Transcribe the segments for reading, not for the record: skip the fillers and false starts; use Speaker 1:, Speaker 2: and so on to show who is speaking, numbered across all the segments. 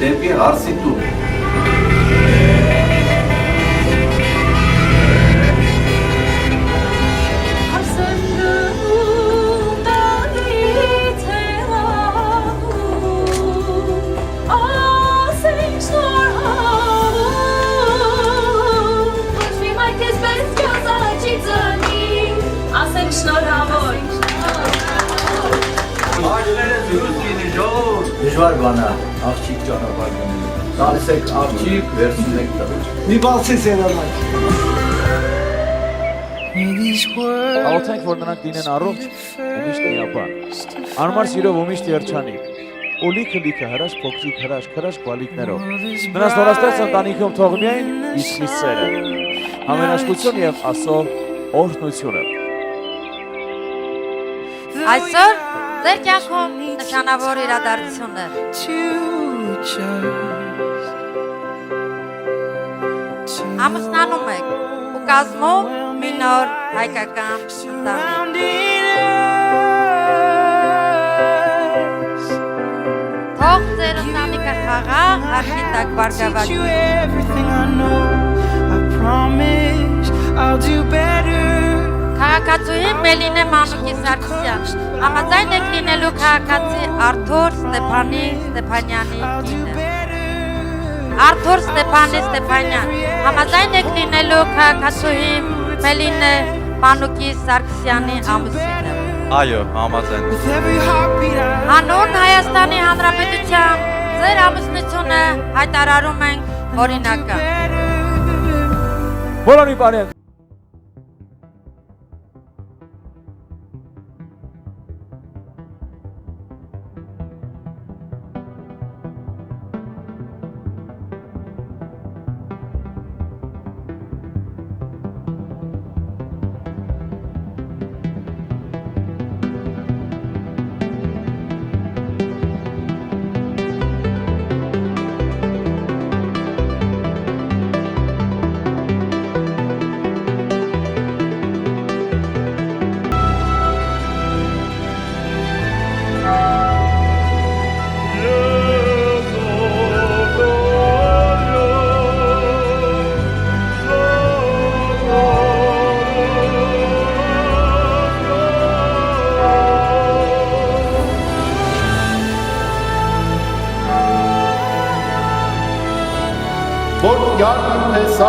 Speaker 1: դեպի հարսի տուն։ Դժվար բան է, աղջիկ ճանապարհ գնալու։ Տալիս եք աղջիկ, վերցնում եք տղա։
Speaker 2: Մի բացի սերանակ։
Speaker 3: Աղոթենք, որ նրանք լինեն առողջ ու միշտ միաբան։ Անմար սիրով ու միշտ երջանիկ։ Ու լիքը հրաշք փոքրիկ հրաշք բալիկներով։ Նրանց նորաստեղծ ընտանիքում թող միայն Իսկի սերը, համերաշխություն եւ Աստծո օրհնությունը։
Speaker 4: Այսօր ձեր կյանքում նշանավոր իրադարձություններ։ Ամուսնանում եք ու կազմում մի նոր հայկական ընտանիք։ Թող ձեր ընտանիքը խաղաղ հարկի տակ բարգավաճի։ Քաղաքացուհի Մելինե Մանուկի Սարգսյան, համաձայն եք լինելու քաղաքացի Արթուր Ստեփանի Ստեփանյանի կինը։ Արթուր Ստեփանի Ստեփանյան, համաձայն եք լինելու քաղաքացուհի Մելինե Մանուկի Սարգսյանի ամուսինը։
Speaker 5: Այո, համաձայն։
Speaker 4: Հանուն Հայաստանի Հանրապետության ձեր ամուսնությունը հայտարարում ենք օրինական։
Speaker 3: Բոլորի բարև։
Speaker 6: Որ յարդին տեսա,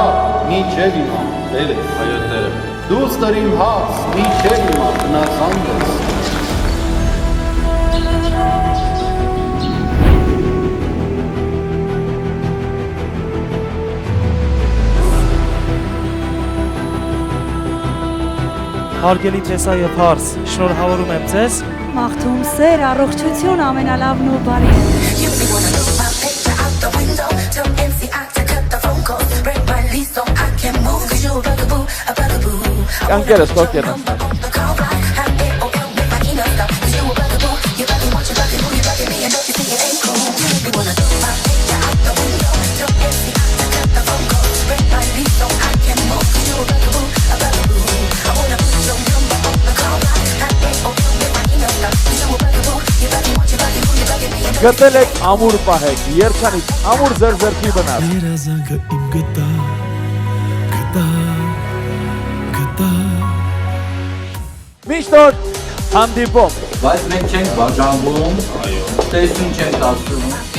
Speaker 6: միջև իմա, տեր ես,
Speaker 5: Այո, Տերը։
Speaker 6: դու ստրիմ հաց, միջև իմա, տնասանդ ես։
Speaker 2: Հարգելի տեսա եւ հարս, շնորհավորում եմ ձեզ։
Speaker 7: Մաղթում սեր, առողջություն, ամենալավն ու բարին։
Speaker 3: Անկերս կոկերն եմ։ Գտել եք ամուր պահեք, երջանիկ, ամուր ձեր ձեռքի բնավ։
Speaker 8: Երազանքը իմ գտա
Speaker 3: Միշտ օր հանդիպում։
Speaker 1: Բայց մենք չենք բաժանվում, տեսություն չենք ասում։